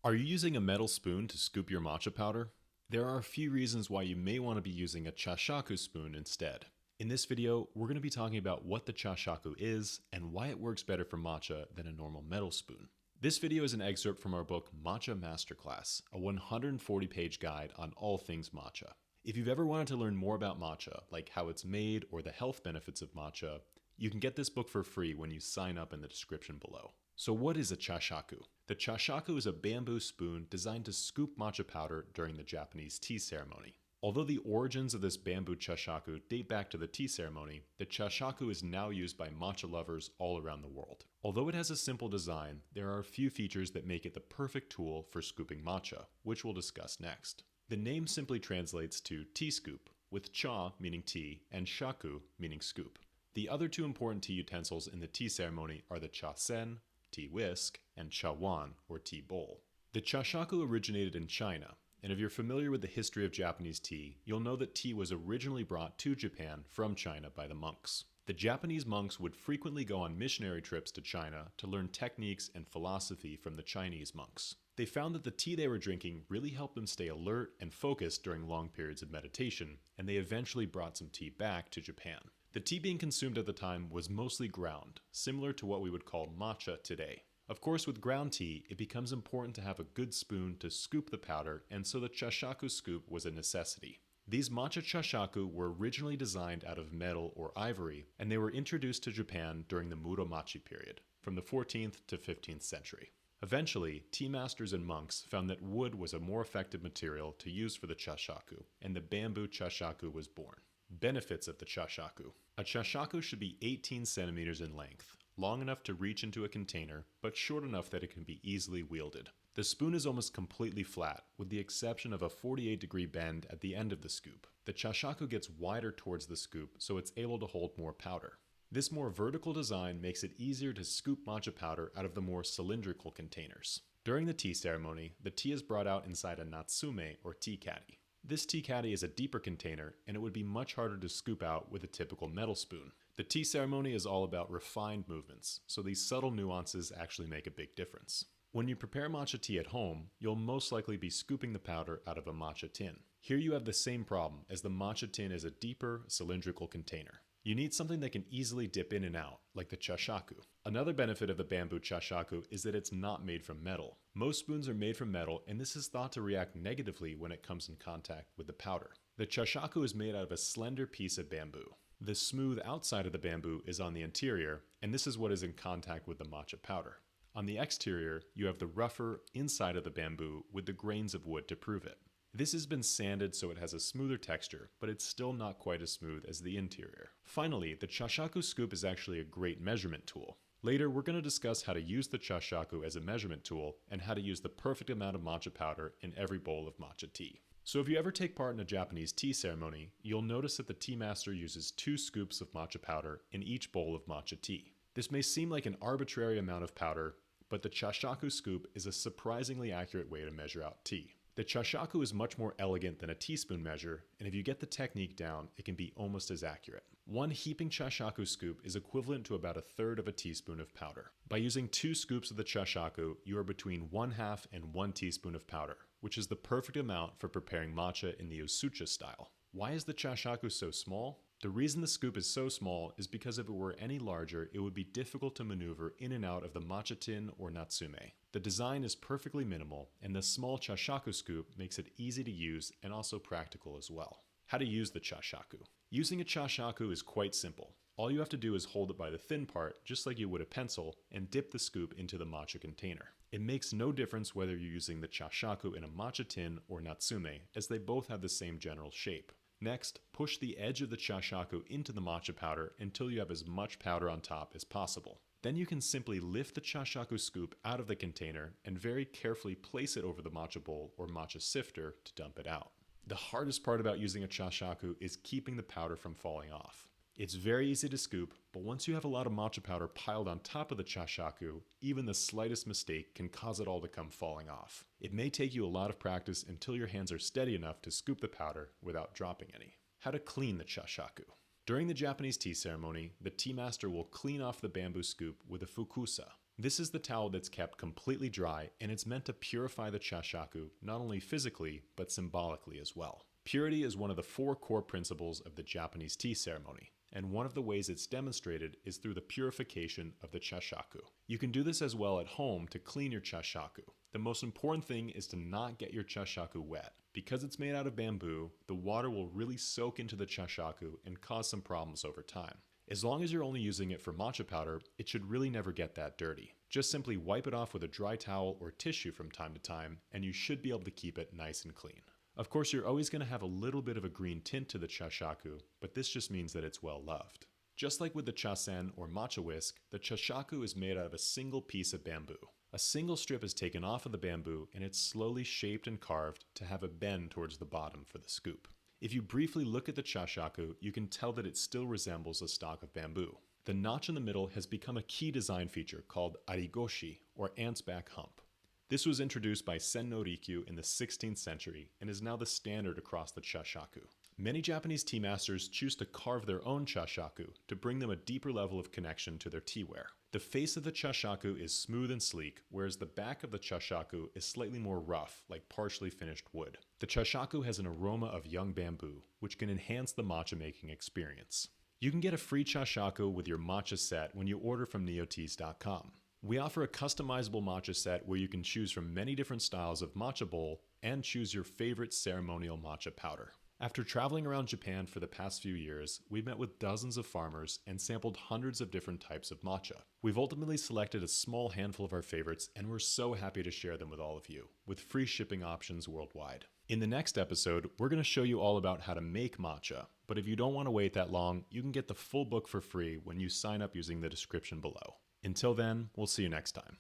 Are you using a metal spoon to scoop your matcha powder? There are a few reasons why you may want to be using a Chashaku spoon instead. In this video, we're going to be talking about what the Chashaku is and why it works better for matcha than a normal metal spoon. This video is an excerpt from our book Matcha Masterclass, a 140-page guide on all things matcha. If you've ever wanted to learn more about matcha, like how it's made or the health benefits of matcha, you can get this book for free when you sign up in the description below. So what is a Chashaku? The Chashaku is a bamboo spoon designed to scoop matcha powder during the Japanese tea ceremony. Although the origins of this bamboo Chashaku date back to the tea ceremony, the Chashaku is now used by matcha lovers all around the world. Although it has a simple design, there are a few features that make it the perfect tool for scooping matcha, which we'll discuss next. The name simply translates to tea scoop, with cha meaning tea and shaku meaning scoop. The other two important tea utensils in the tea ceremony are the cha-sen, tea whisk, and chawan, or tea bowl. The Chashaku originated in China, and if you're familiar with the history of Japanese tea, you'll know that tea was originally brought to Japan from China by the monks. The Japanese monks would frequently go on missionary trips to China to learn techniques and philosophy from the Chinese monks. They found that the tea they were drinking really helped them stay alert and focused during long periods of meditation, and they eventually brought some tea back to Japan. The tea being consumed at the time was mostly ground, similar to what we would call matcha today. Of course, with ground tea, it becomes important to have a good spoon to scoop the powder, and so the Chashaku scoop was a necessity. These matcha Chashaku were originally designed out of metal or ivory, and they were introduced to Japan during the Muromachi period, from the 14th to 15th century. Eventually, tea masters and monks found that wood was a more effective material to use for the Chashaku, and the bamboo Chashaku was born. Benefits of the Chashaku. A Chashaku should be 18 centimeters in length, long enough to reach into a container, but short enough that it can be easily wielded. The spoon is almost completely flat, with the exception of a 48-degree bend at the end of the scoop. The Chashaku gets wider towards the scoop, so it's able to hold more powder. This more vertical design makes it easier to scoop matcha powder out of the more cylindrical containers. During the tea ceremony, the tea is brought out inside a natsume or tea caddy. This tea caddy is a deeper container, and it would be much harder to scoop out with a typical metal spoon. The tea ceremony is all about refined movements, so these subtle nuances actually make a big difference. When you prepare matcha tea at home, you'll most likely be scooping the powder out of a matcha tin. Here you have the same problem, as the matcha tin is a deeper, cylindrical container. You need something that can easily dip in and out, like the Chashaku. Another benefit of the bamboo Chashaku is that it's not made from metal. Most spoons are made from metal, and this is thought to react negatively when it comes in contact with the powder. The Chashaku is made out of a slender piece of bamboo. The smooth outside of the bamboo is on the interior, and this is what is in contact with the matcha powder. On the exterior, you have the rougher inside of the bamboo with the grains of wood to prove it. This has been sanded so it has a smoother texture, but it's still not quite as smooth as the interior. Finally, the Chashaku scoop is actually a great measurement tool. Later, we're going to discuss how to use the Chashaku as a measurement tool and how to use the perfect amount of matcha powder in every bowl of matcha tea. So if you ever take part in a Japanese tea ceremony, you'll notice that the tea master uses 2 scoops of matcha powder in each bowl of matcha tea. This may seem like an arbitrary amount of powder, but the Chashaku scoop is a surprisingly accurate way to measure out tea. The Chashaku is much more elegant than a teaspoon measure, and if you get the technique down, it can be almost as accurate. One heaping Chashaku scoop is equivalent to about 1/3 of a teaspoon of powder. By using 2 scoops of the Chashaku, you are between 1/2 and 1 teaspoon of powder, which is the perfect amount for preparing matcha in the Usucha style. Why is the Chashaku so small? The reason the scoop is so small is because if it were any larger, it would be difficult to maneuver in and out of the matcha tin or natsume. The design is perfectly minimal, and the small Chashaku scoop makes it easy to use and also practical as well. How to use the Chashaku. Using a Chashaku is quite simple. All you have to do is hold it by the thin part, just like you would a pencil, and dip the scoop into the matcha container. It makes no difference whether you're using the Chashaku in a matcha tin or natsume, as they both have the same general shape. Next, push the edge of the Chashaku into the matcha powder until you have as much powder on top as possible. Then you can simply lift the Chashaku scoop out of the container and very carefully place it over the matcha bowl or matcha sifter to dump it out. The hardest part about using a Chashaku is keeping the powder from falling off. It's very easy to scoop, but once you have a lot of matcha powder piled on top of the Chashaku, even the slightest mistake can cause it all to come falling off. It may take you a lot of practice until your hands are steady enough to scoop the powder without dropping any. How to clean the Chashaku. During the Japanese tea ceremony, the tea master will clean off the bamboo scoop with a fukusa. This is the towel that's kept completely dry, and it's meant to purify the chashaku not only physically, but symbolically as well. Purity is one of the 4 core principles of the Japanese tea ceremony, and one of the ways it's demonstrated is through the purification of the chashaku. You can do this as well at home to clean your chashaku. The most important thing is to not get your chashaku wet. Because it's made out of bamboo, the water will really soak into the chashaku and cause some problems over time. As long as you're only using it for matcha powder, it should really never get that dirty. Just simply wipe it off with a dry towel or tissue from time to time, and you should be able to keep it nice and clean. Of course, you're always going to have a little bit of a green tint to the chashaku, but this just means that it's well loved. Just like with the chasen or matcha whisk, the chashaku is made out of a single piece of bamboo. A single strip is taken off of the bamboo and it's slowly shaped and carved to have a bend towards the bottom for the scoop. If you briefly look at the chashaku, you can tell that it still resembles a stalk of bamboo. The notch in the middle has become a key design feature called Arigoshi, or ant's back hump. This was introduced by Sen no Rikyu in the 16th century and is now the standard across the chashaku. Many Japanese tea masters choose to carve their own chashaku to bring them a deeper level of connection to their teaware. The face of the chashaku is smooth and sleek, whereas the back of the chashaku is slightly more rough, like partially finished wood. The chashaku has an aroma of young bamboo, which can enhance the matcha making experience. You can get a free chashaku with your matcha set when you order from neoteas.com. We offer a customizable matcha set where you can choose from many different styles of matcha bowl and choose your favorite ceremonial matcha powder. After traveling around Japan for the past few years, we've met with dozens of farmers and sampled hundreds of different types of matcha. We've ultimately selected a small handful of our favorites, and we're so happy to share them with all of you, with free shipping options worldwide. In the next episode, we're going to show you all about how to make matcha, but if you don't want to wait that long, you can get the full book for free when you sign up using the description below. Until then, we'll see you next time.